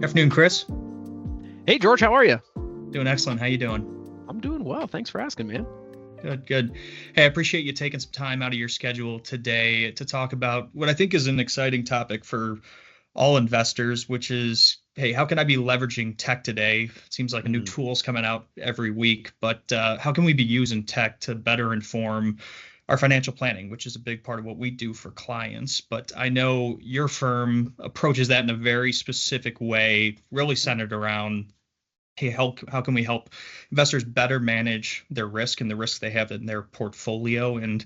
Afternoon, Chris. Hey, George, how are you? Doing excellent. How you doing? I'm doing well. Thanks for asking, man. Good, good. Hey, I appreciate you taking some time out of your schedule today to talk about what I think is an exciting topic for all investors, which is, hey, how can I be leveraging tech today? It seems like a new Mm, tool's coming out every week, but how can we be using tech to better inform our financial planning, which is a big part of what we do for clients. But I know your firm approaches that in a very specific way, really centered around, hey, how can we help investors better manage their risk and the risk they have in their portfolio? And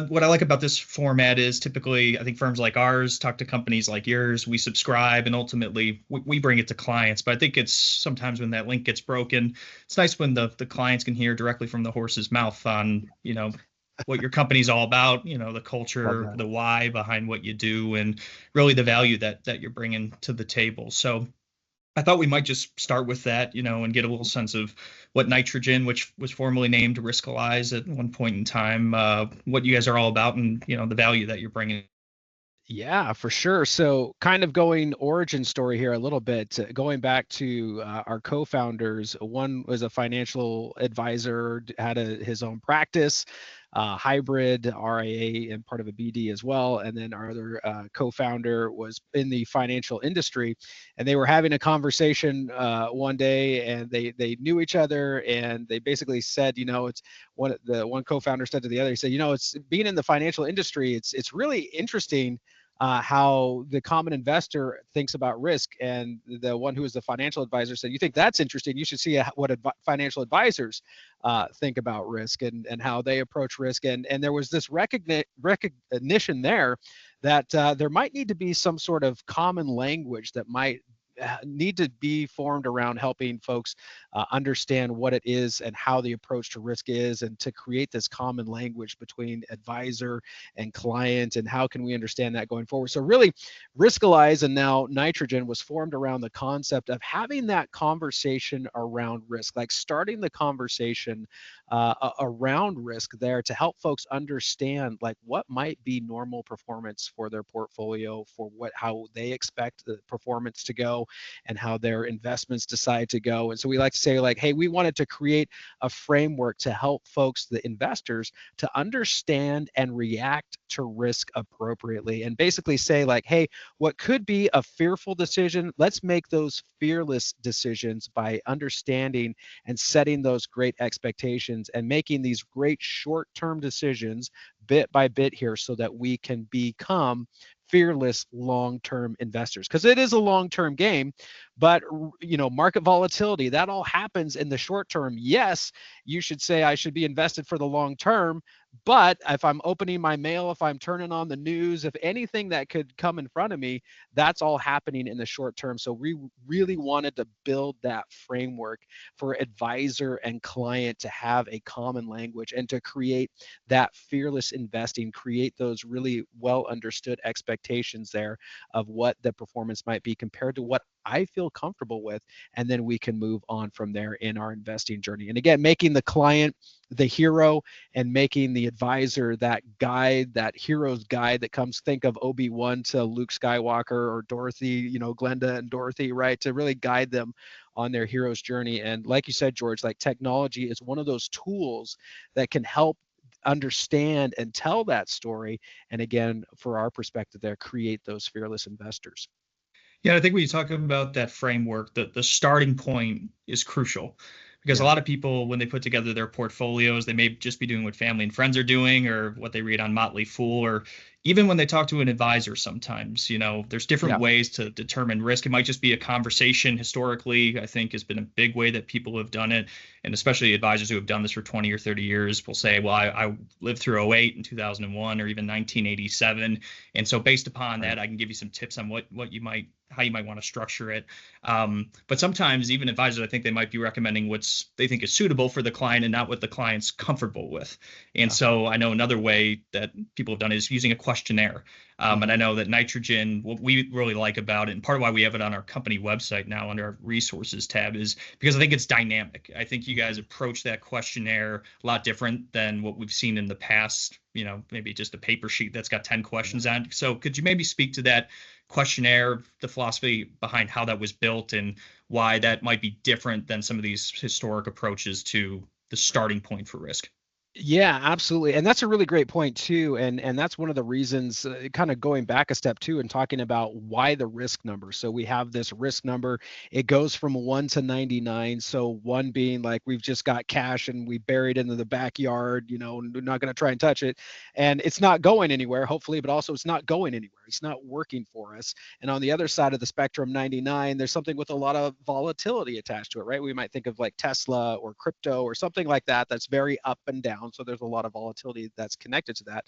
what I like about this format is typically, I think firms like ours talk to companies like yours, we subscribe, and ultimately we bring it to clients. But I think it's sometimes when that link gets broken, it's nice when the clients can hear directly from the horse's mouth on, what your company's all about, the love culture, that. the why behind what you do, and really the value that you're bringing to the table. So I thought we might just start with that, and get a little sense of what nitrogen, which was formerly named Riskalyze at one point in time, what you guys are all about, and the value that you're bringing. Yeah, for sure. So, kind of going origin story here a little bit, going back to our co-founders. One was a financial advisor, had his own practice, hybrid RIA and part of a BD as well. And then our other co-founder was in the financial industry, and they were having a conversation one day, and they knew each other, and they basically said, it's one co-founder said to the other, he said, it's being in the financial industry, it's really interesting how the common investor thinks about risk. And the one who was the financial advisor said, you think that's interesting? You should see what financial advisors think about risk and how they approach risk. And there was this recognition there that there might need to be some sort of common language that might need to be formed around helping folks understand what it is and how the approach to risk is, and to create this common language between advisor and client, and how can we understand that going forward. So really, Riskalyze and now Nitrogen was formed around the concept of having that conversation around risk, like starting the conversation around risk there to help folks understand like what might be normal performance for their portfolio, for how they expect the performance to go, and how their investments decide to go. And so we like to say, like, hey, we wanted to create a framework to help folks, the investors, to understand and react to risk appropriately, and basically say, like, hey, what could be a fearful decision, let's make those fearless decisions by understanding and setting those great expectations and making these great short-term decisions bit by bit here, so that we can become fearless long-term investors, because it is a long-term game. But market volatility, that all happens in the short term. Yes, you should say I should be invested for the long term, but if I'm opening my mail, if I'm turning on the news, if anything that could come in front of me, that's all happening in the short term. So we really wanted to build that framework for advisor and client to have a common language, and to create that fearless investing, create those really well understood expectations there of what the performance might be compared to what I feel comfortable with. And then we can move on from there in our investing journey. And again, making the client the hero, and making the advisor that guide, that hero's guide that comes, think of Obi-Wan to Luke Skywalker, or Dorothy, Glenda and Dorothy, right? To really guide them on their hero's journey. And like you said, George, like, technology is one of those tools that can help understand and tell that story. And again, for our perspective there, create those fearless investors. Yeah, I think when you talk about that framework, the starting point is crucial, because a Yeah. lot of people, when they put together their portfolios, they may just be doing what family and friends are doing, or what they read on Motley Fool, or even when they talk to an advisor sometimes, there's different Yeah. ways to determine risk. It might just be a conversation. Historically, I think has been a big way that people have done it. And especially advisors who have done this for 20 or 30 years will say, well, I lived through '08 and 2001, or even 1987. And so based upon Right. that, I can give you some tips on how you might want to structure it. But sometimes even advisors, I think they might be recommending what's they think is suitable for the client and not what the client's comfortable with. And Yeah. so I know another way that people have done is using a questionnaire. And I know that nitrogen, what we really like about it, and part of why we have it on our company website now under our resources tab, is because I think it's dynamic. I think you guys approach that questionnaire a lot different than what we've seen in the past, maybe just a paper sheet that's got 10 questions on it. So could you maybe speak to that questionnaire, the philosophy behind how that was built, and why that might be different than some of these historic approaches to the starting point for risk? Yeah, absolutely. And that's a really great point too. And that's one of the reasons, kind of going back a step too and talking about why the risk number. So we have this risk number. It goes from 1 to 99. So 1 being like we've just got cash and we buried into the backyard, we're not going to try and touch it. And it's not going anywhere, hopefully, but also it's not going anywhere. It's not working for us. And on the other side of the spectrum, 99, there's something with a lot of volatility attached to it, right? We might think of like Tesla or crypto or something like that that's very up and down. So there's a lot of volatility that's connected to that.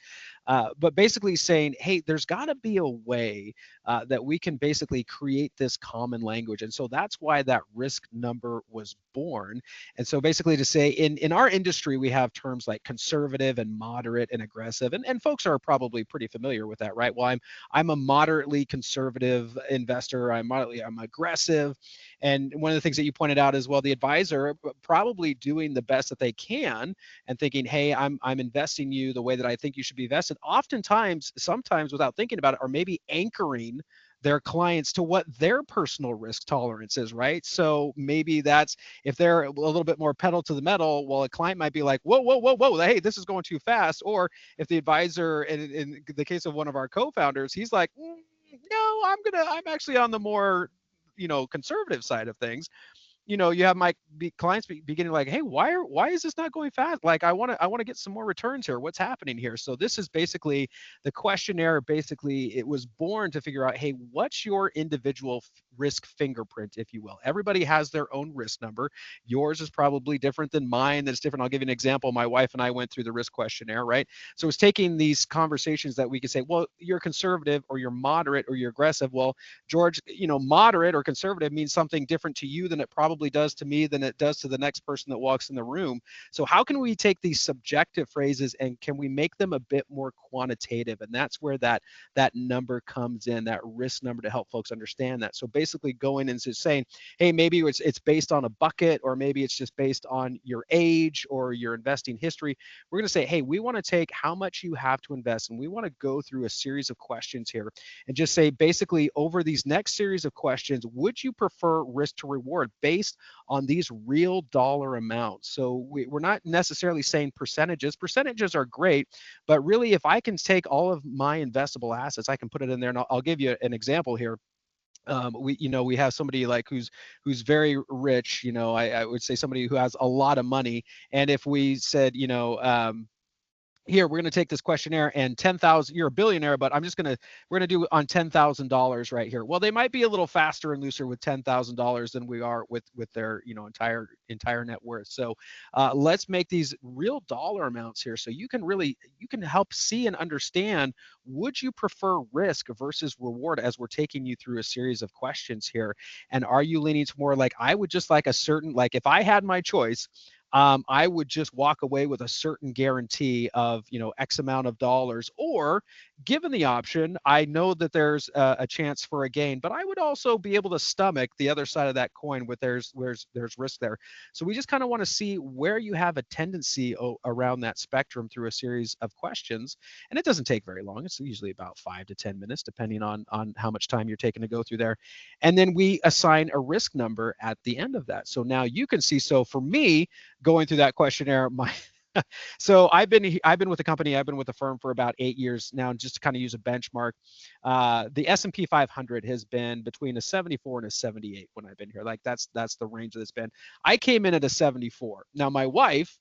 But basically saying, hey, there's got to be a way that we can basically create this common language. And so that's why that risk number was born. And so basically to say in our industry, we have terms like conservative and moderate and aggressive. And folks are probably pretty familiar with that, right? Well, I'm a moderately conservative investor. I'm aggressive. And one of the things that you pointed out is, well, the advisor probably doing the best that they can and thinking, hey, I'm investing you the way that I think you should be invested. Oftentimes, sometimes without thinking about it, or maybe anchoring their clients to what their personal risk tolerance is, right? So maybe that's, if they're a little bit more pedal to the metal, well, a client might be like, whoa, whoa, whoa, whoa, hey, this is going too fast. Or if the advisor, in the case of one of our co-founders, he's like, no, I'm actually on the more, conservative side of things. You have my clients beginning like, hey, why is this not going fast? Like, I want to get some more returns here. What's happening here? So this is basically the questionnaire. Basically, it was born to figure out, hey, what's your individual risk fingerprint, if you will. Everybody has their own risk number. Yours is probably different than mine. That's different. I'll give you an example. My wife and I went through the risk questionnaire, right? So it's taking these conversations that we could say, well, you're conservative or you're moderate or you're aggressive. Well, George, moderate or conservative means something different to you than it probably does to me than it does to the next person that walks in the room. So how can we take these subjective phrases and can we make them a bit more quantitative? And that's where that number comes in, that risk number, to help folks understand that. So basically going and just saying, hey, maybe it's based on a bucket, or maybe it's just based on your age or your investing history. We're going to say, hey, we want to take how much you have to invest, and we want to go through a series of questions here and just say, basically, over these next series of questions, would you prefer risk to reward based on these real dollar amounts? So we're not necessarily saying percentages. Percentages are great, but really, if I can take all of my investable assets, I can put it in there. And I'll give you an example here. We have somebody like who's very rich. I would say somebody who has a lot of money. And if we said, here, we're going to take this questionnaire and 10,000, you're a billionaire, but we're going to do on $10,000 right here. Well, they might be a little faster and looser with $10,000 than we are with their, entire net worth. So let's make these real dollar amounts here. So you can help see and understand, would you prefer risk versus reward as we're taking you through a series of questions here? And are you leaning to more like, I would just like a certain, like if I had my choice, I would just walk away with a certain guarantee of, X amount of dollars, or given the option, I know that there's a chance for a gain, but I would also be able to stomach the other side of that coin with there's risk there. So we just kind of want to see where you have a tendency around that spectrum through a series of questions. And it doesn't take very long. It's usually about 5 to 10 minutes, depending on how much time you're taking to go through there. And then we assign a risk number at the end of that. So now you can see, so for me, going through that questionnaire, so I've been with the company, I've been with the firm for about 8 years now, and just to kind of use a benchmark, the S&P 500 has been between a 74 and a 78 when I've been here. Like that's the range that it's been. I came in at a 74. Now my wife,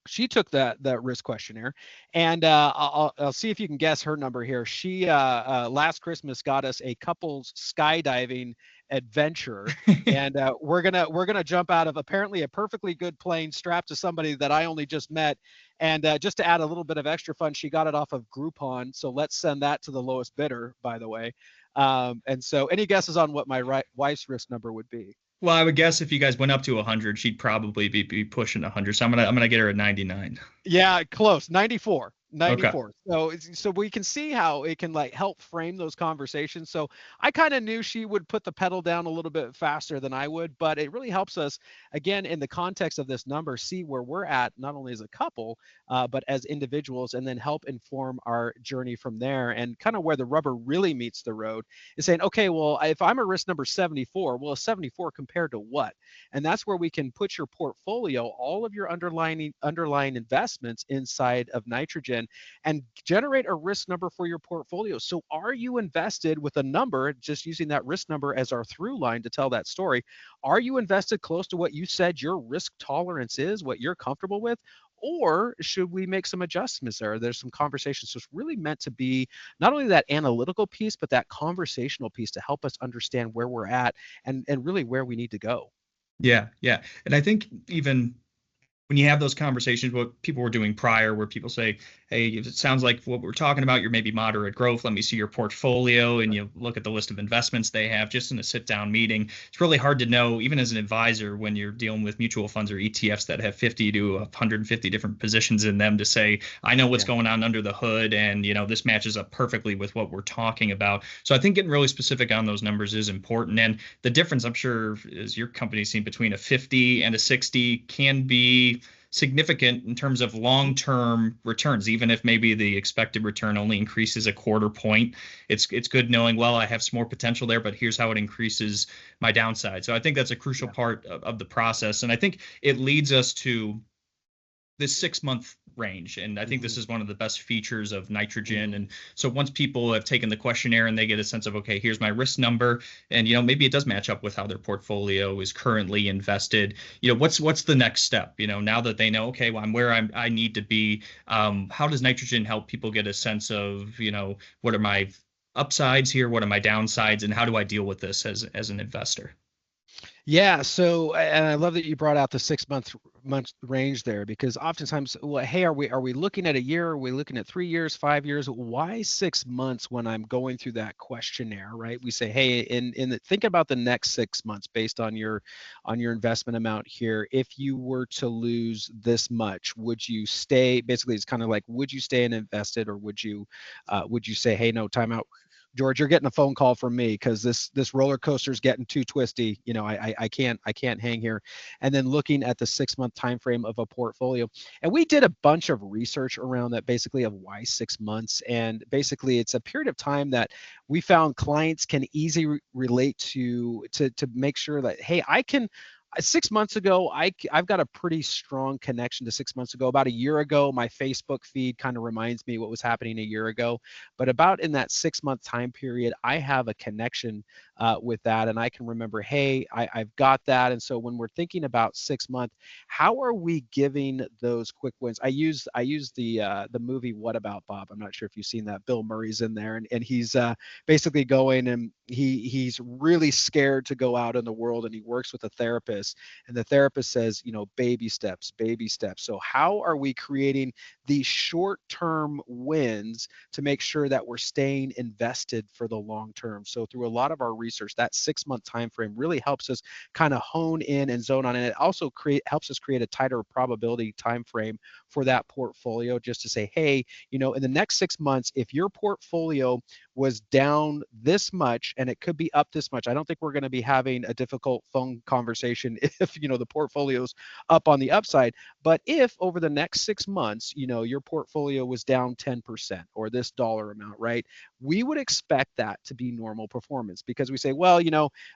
she took that risk questionnaire, and I'll see if you can guess her number here. She last Christmas got us a couples skydiving adventure, and we're gonna jump out of apparently a perfectly good plane strapped to somebody that I only just met. And just to add a little bit of extra fun, she got it off of Groupon. So let's send that to the lowest bidder, by the way. And so, any guesses on what my wife's risk number would be? Well, I would guess if you guys went up to 100, she'd probably be pushing 100. So I'm gonna get her at 99. Yeah, close. 94. Okay. 94. So we can see how it can like help frame those conversations. So I kind of knew she would put the pedal down a little bit faster than I would, but it really helps us again in the context of this number see where we're at not only as a couple, but as individuals, and then help inform our journey from there. And kind of where the rubber really meets the road is saying, okay, well, if I'm a risk number 74, well, a 74 compared to what? And that's where we can put your portfolio, all of your underlying investments inside of nitrogen, and generate a risk number for your portfolio. So are you invested with a number, just using that risk number as our through line to tell that story? Are you invested close to what you said your risk tolerance is, what you're comfortable with? Or should we make some adjustments there? There's some conversations. So it's really meant to be not only that analytical piece, but that conversational piece to help us understand where we're at and really where we need to go. Yeah, yeah. And I think even when you have those conversations, what people were doing prior, where people say, "Hey, it sounds like what we're talking about, you're maybe moderate growth. Let me see your portfolio," and you look at the list of investments they have just in a sit-down meeting. It's really hard to know, even as an advisor, when you're dealing with mutual funds or ETFs that have 50 to 150 different positions in them, to say, "I know what's Yeah. going on under the hood, and this matches up perfectly with what we're talking about." So I think getting really specific on those numbers is important, and the difference, I'm sure, as your company's seen between a 50 and a 60 can be significant in terms of long-term returns, even if maybe the expected return only increases a quarter point. It's good knowing, well, I have some more potential there, but here's how it increases my downside. So I think that's a crucial Yeah. part of the process. And I think it leads us to this 6 month range. And I think Mm-hmm. this is one of the best features of nitrogen. Mm-hmm. And so once people have taken the questionnaire and they get a sense of, okay, here's my risk number, and maybe it does match up with how their portfolio is currently invested. What's the next step? Now that they know, okay, well, I'm where I need to be. How does nitrogen help people get a sense of, what are my upsides here? What are my downsides? And how do I deal with this as an investor? Yeah, so and I love that you brought out the 6 month range there, because oftentimes, well, hey, are we looking at a year? Are we looking at 3 years, 5 years? Why 6 months when I'm going through that questionnaire, right? We say, hey, think about the next 6 months based on your investment amount here. If you were to lose this much, would you stay? Basically, it's kind of like, would you stay and invested, or would you say, hey, no, time out, George, you're getting a phone call from me because this roller coaster is getting too twisty. I can't hang here. And then looking at the 6 month time frame of a portfolio, and we did a bunch of research around that, basically of why 6 months. And basically, it's a period of time that we found clients can easily relate to make sure that, hey, I can. 6 months ago, I've got a pretty strong connection to 6 months ago. About a year ago, my Facebook feed kind of reminds me what was happening a year ago. But about in that 6 month time period, I have a connection with that, and I can remember, hey, I've got that. And so when we're thinking about 6 month, how are we giving those quick wins? I use the movie What About Bob? I'm not sure if you've seen that. Bill Murray's in there, and he's basically going, and he's really scared to go out in the world, and he works with a therapist, and the therapist says, baby steps, baby steps. So how are we creating these short-term wins to make sure that we're staying invested for the long term? So through a lot of our research, that 6 month time frame really helps us kind of hone in and zone on, and it also helps us create a tighter probability time frame for that portfolio, just to say, hey, in the next 6 months, if your portfolio was down this much and it could be up this much, I don't think we're going to be having a difficult phone conversation if the portfolio's up on the upside. But if over the next 6 months, your portfolio was down 10% or this dollar amount, right? We would expect that to be normal performance, because we say, well,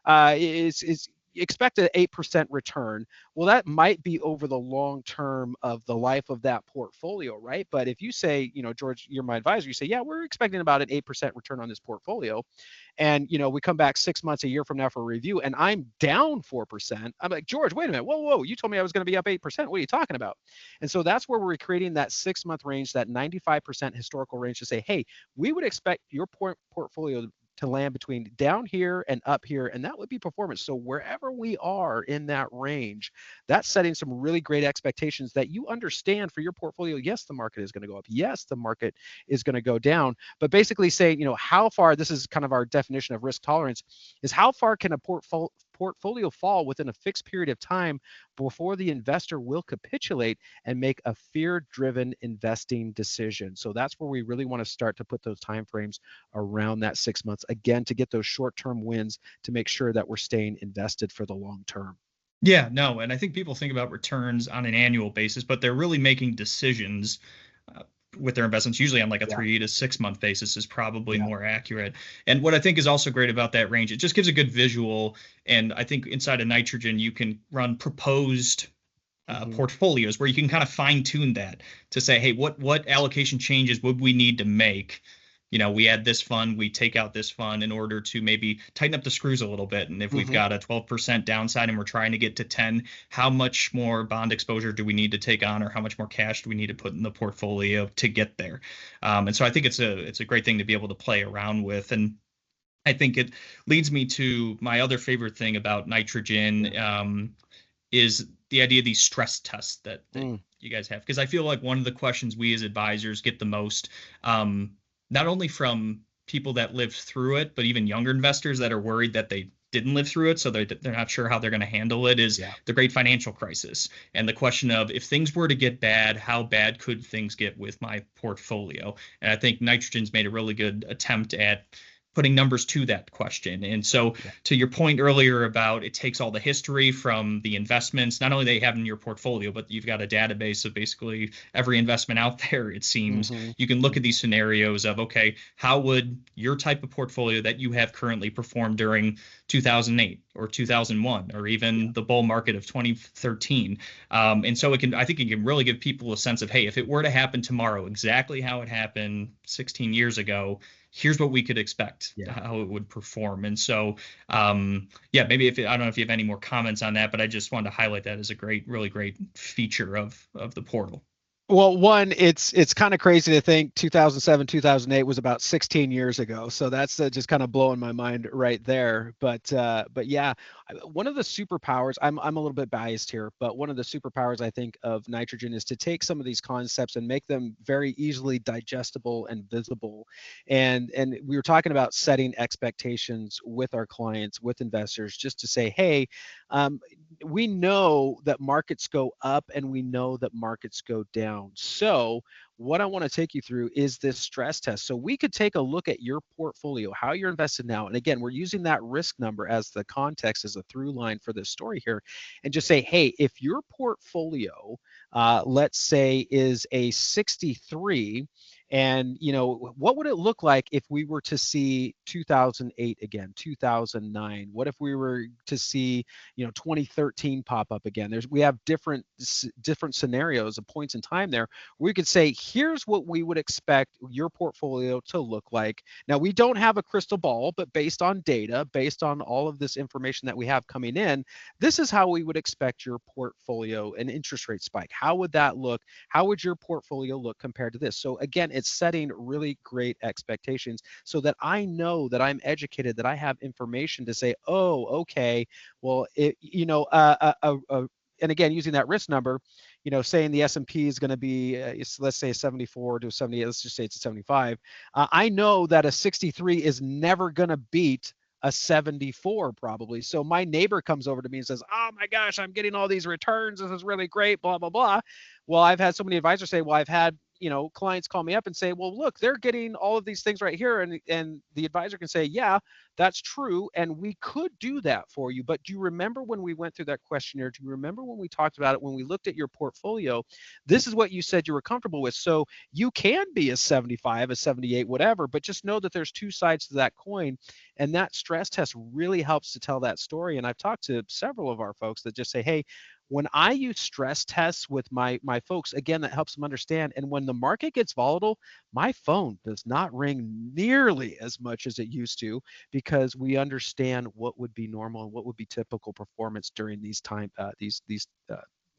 it's expect an 8% return. Well, that might be over the long term of the life of that portfolio, right? But if you say, George, you're my advisor, you say, yeah, we're expecting about an 8% return on this portfolio. And, we come back 6 months, a year from now for a review, and I'm down 4%. I'm like, George, wait a minute. Whoa, whoa, you told me I was going to be up 8%. What are you talking about? And so that's where we're creating that 6 month range, that 95% historical range, to say, hey, we would expect your portfolio to land between down here and up here, and that would be performance. So wherever we are in that range, that's setting some really great expectations that you understand for your portfolio. Yes, the market is going to go up. Yes, the market is going to go down. But basically saying, how far, this is kind of our definition of risk tolerance, is how far can a portfolio portfolio fall within a fixed period of time before the investor will capitulate and make a fear-driven investing decision. So that's where we really want to start to put those time frames around that 6 months, again, to get those short-term wins to make sure that we're staying invested for the long term. Yeah, no, and I think people think about returns on an annual basis, but they're really making decisions uh, with their investments, usually on like a Yeah, 3 to 6 month basis, is probably yeah. more accurate. And what I think is also great about that range, it just gives a good visual. And I think inside of nitrogen, you can run proposed Hmm. portfolios where you can kind of fine tune that to say, hey, what allocation changes would we need to make? We add this fund, we take out this fund in order to maybe tighten up the screws a little bit. And if we've Hmm. got a 12% downside and we're trying to get to 10, how much more bond exposure do we need to take on, or how much more cash do we need to put in the portfolio to get there? And so I think it's a great thing to be able to play around with. And I think it leads me to my other favorite thing about Yeah. nitrogen, is the idea of these stress tests that Mm. you guys have. Because I feel like one of the questions we as advisors get the most, not only from people that lived through it, but even younger investors that are worried that they didn't live through it, so they're not sure how they're going to handle it, is Yeah. the great financial crisis. And the question of, if things were to get bad, how bad could things get with my portfolio? And I think nitrogen's made a really good attempt at putting numbers to that question. And so, Yeah. to your point earlier about, it takes all the history from the investments, not only they have in your portfolio, but you've got a database of basically every investment out there, it seems. Hmm. You can look at Hmm. these scenarios of, okay, how would your type of portfolio that you have currently perform during 2008 or 2001, or Yeah. even the bull market of 2013? And so I think it can really give people a sense of, hey, if it were to happen tomorrow, exactly how it happened 16 years ago, here's what we could expect, Yeah. how it would perform. And so, yeah, maybe I don't know if you have any more comments on that, but I just wanted to highlight that as a really great feature of the portal. Well, one, it's kind of crazy to think 2007, 2008 was about 16 years ago. So that's just kind of blowing my mind right there. But yeah, one of the superpowers, I'm a little bit biased here, but one of the superpowers I think of nitrogen is to take some of these concepts and make them very easily digestible and visible. And we were talking about setting expectations with our clients, with investors, just to say, hey, um, we know that markets go up and we know that markets go down. So, what I want to take you through is this stress test. So, we could take a look at your portfolio, how you're invested now. And again, we're using that risk number as the context, as a through line for this story here, and just say, hey, if your portfolio, let's say, is a 63, and what would it look like if we were to see 2008 again, 2009? What if we were to see 2013 pop up again? We have different scenarios of points in time there. We could say, here's what we would expect your portfolio to look like. Now, we don't have a crystal ball, but based on data, based on all of this information that we have coming in, this is how we would expect your portfolio, an interest rate spike. How would that look? How would your portfolio look compared to this? So again, it's setting really great expectations so that I know that I'm educated, that I have information to say, oh, okay, well, and again, using that risk number, saying the S&P is going to be, let's say 74 to 78, let's just say it's a 75. I know that a 63 is never going to beat a 74 probably. So my neighbor comes over to me and says, oh my gosh, I'm getting all these returns. This is really great, blah, blah, blah. Well, I've had so many advisors say, well, I've had clients call me up and say, well, look, they're getting all of these things right here. And the advisor can say, yeah, that's true. And we could do that for you. But do you remember when we went through that questionnaire? Do you remember when we talked about it, when we looked at your portfolio? This is what you said you were comfortable with. So you can be a 75, a 78, whatever, but just know that there's two sides to that coin. And that stress test really helps to tell that story. And I've talked to several of our folks that just say, hey, when I use stress tests with my folks, again, that helps them understand. And when the market gets volatile, my phone does not ring nearly as much as it used to, because we understand what would be normal and what would be typical performance during these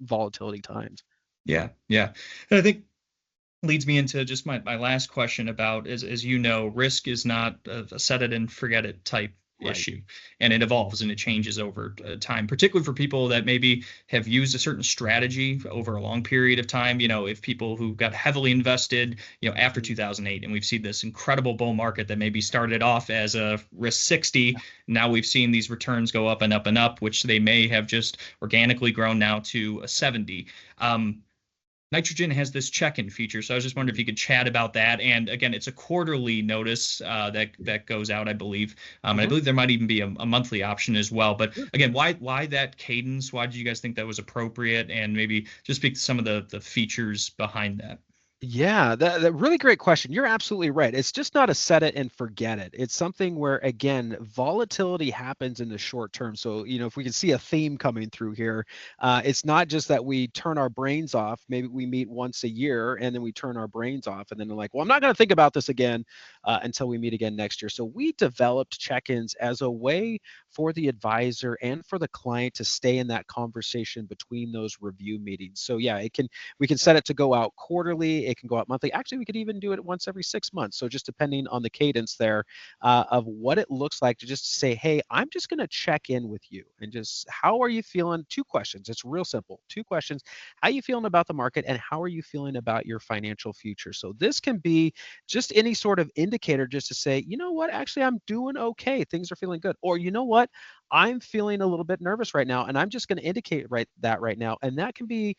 volatility times. Yeah, yeah. And I think leads me into just my last question about, as you know, risk is not a set it and forget it type issue, and it evolves and it changes over time, particularly for people that maybe have used a certain strategy over a long period of time. If people who got heavily invested, after 2008, and we've seen this incredible bull market that maybe started off as a risk 60, now we've seen these returns go up and up and up, which they may have just organically grown now to a 70. Nitrogen has this check-in feature, so I was just wondering if you could chat about that. And again, it's a quarterly notice that goes out, I believe. And I believe there might even be a monthly option as well. But again, why that cadence? Why did you guys think that was appropriate? And maybe just speak to some of the features behind that. Yeah, that really great question. You're absolutely right. It's just not a set it and forget it. It's something where, again, volatility happens in the short term. So, if we can see a theme coming through here, it's not just that we turn our brains off. Maybe we meet once a year and then we turn our brains off and then they're like, well, I'm not going to think about this again until we meet again next year. So we developed check-ins as a way for the advisor and for the client to stay in that conversation between those review meetings. So yeah, we can set it to go out quarterly. It can go out monthly. Actually, we could even do it once every 6 months. So just depending on the cadence there of what it looks like to just say, hey, I'm just going to check in with you and just, how are you feeling? 2 questions. It's real simple. 2 questions. How are you feeling about the market and how are you feeling about your financial future? So this can be just any sort of indicator just to say, you know what, actually, I'm doing okay. Things are feeling good. Or you know what, I'm feeling a little bit nervous right now, and I'm just going to indicate that right now. And that can be,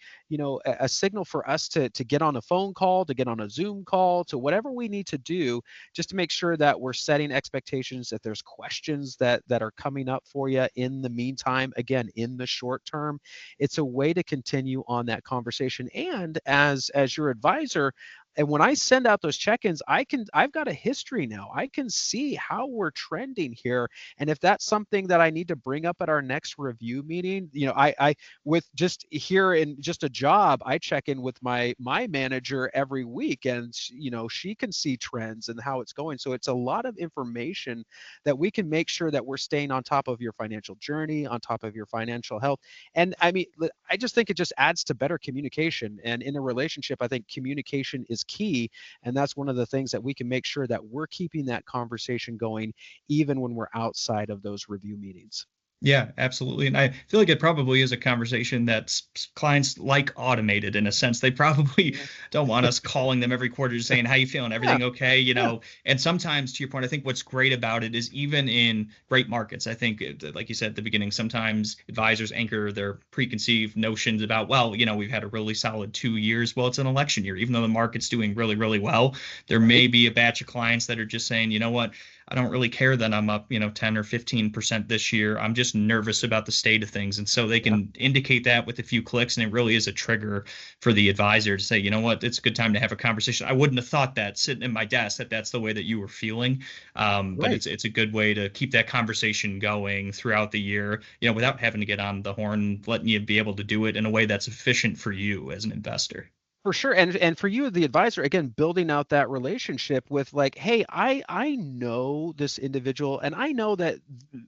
a signal for us to get on a phone call, to get on a Zoom call, to whatever we need to do, just to make sure that we're setting expectations, that there's questions that are coming up for you in the meantime. Again, in the short term, it's a way to continue on that conversation. And as your advisor, and when I send out those check-ins, I've got a history now. I can see how we're trending here. And if that's something that I need to bring up at our next review meeting, I with just here in just a job, I check in with my manager every week, and she can see trends and how it's going. So it's a lot of information that we can make sure that we're staying on top of your financial journey, on top of your financial health. And I mean, I just think it just adds to better communication. And in a relationship, I think communication is key, and that's one of the things that we can make sure that we're keeping that conversation going even when we're outside of those review meetings. Yeah, absolutely. And I feel like it probably is a conversation that clients like automated in a sense. They probably don't want us calling them every quarter just saying, how you feeling? Everything okay? And sometimes, to your point, I think what's great about it is even in great markets, I think, like you said at the beginning, sometimes advisors anchor their preconceived notions about, well, we've had a really solid 2 years. Well, it's an election year. Even though the market's doing really, really well, there may be a batch of clients that are just saying, you know what? I don't really care that I'm up, 10 or 15% this year. I'm just nervous about the state of things. And so they can indicate that with a few clicks. And it really is a trigger for the advisor to say, you know what, it's a good time to have a conversation. I wouldn't have thought that sitting in my desk that's the way that you were feeling. But it's a good way to keep that conversation going throughout the year, without having to get on the horn, letting you be able to do it in a way that's efficient for you as an investor. For sure. And for you, the advisor, again, building out that relationship with like, hey, I know this individual, and I know that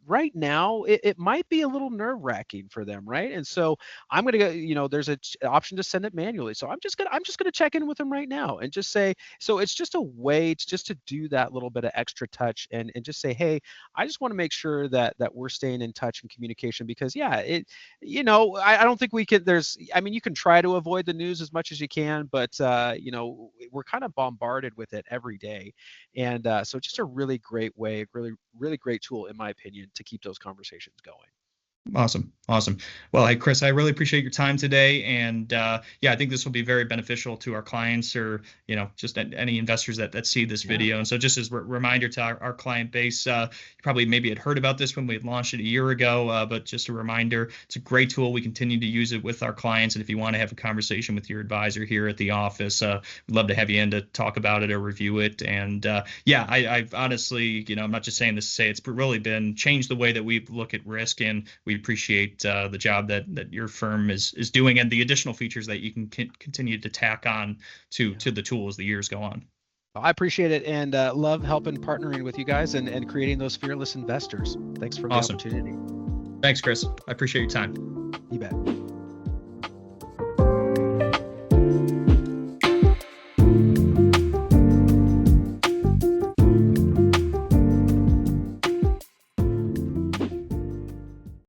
right now it might be a little nerve wracking for them. Right. And so I'm going to go, there's an option to send it manually. So I'm just going to check in with them right now and just say, so it's just a way to do that little bit of extra touch and just say, hey, I just want to make sure that we're staying in touch and communication, because I don't think we can, you can try to avoid the news as much as you can, but we're kind of bombarded with it every day. And so just a really great way, really, really great tool, in my opinion, to keep those conversations going. Awesome. Well, hey, Chris, I really appreciate your time today. And I think this will be very beneficial to our clients, or, just any investors that see this video. And so just as a reminder to our client base, you probably maybe had heard about this when we had launched it a year ago, but just a reminder, it's a great tool. We continue to use it with our clients. And if you want to have a conversation with your advisor here at the office, we'd love to have you in to talk about it or review it. And I've honestly, I'm not just saying this to say, it's really been changed the way that we look at risk, and we appreciate the job that your firm is doing, and the additional features that you can continue to tack on to the tool as the years go on. I appreciate it, and love helping partnering with you guys and creating those fearless investors. Thanks for the opportunity. Thanks, Chris. I appreciate your time. You bet.